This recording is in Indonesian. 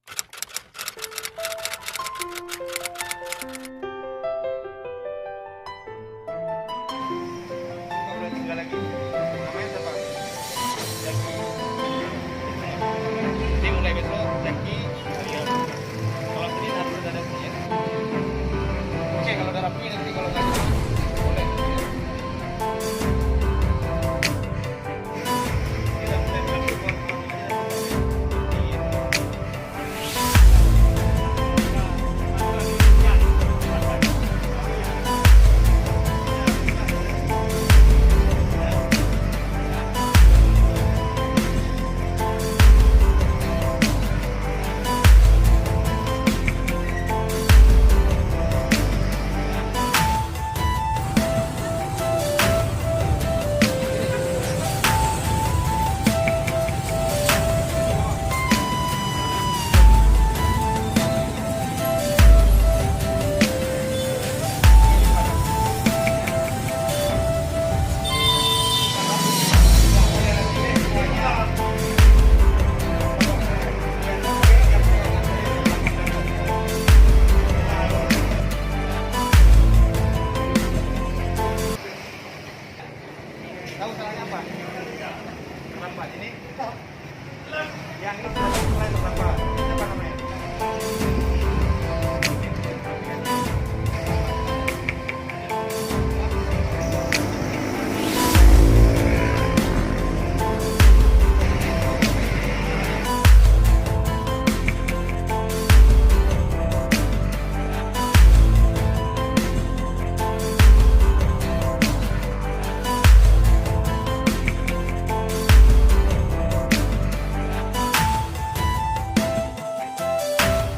Udah tinggal lagi. Namanya siapa? Jaki. Jadi mulai besok Jaki. Kalau Senin harus ada punya. Oke, kalau ada rapi nanti kalau nggak ada, boleh. Kita mulai melakukan tahu salahnya apa? Kenapa? Ini yang itu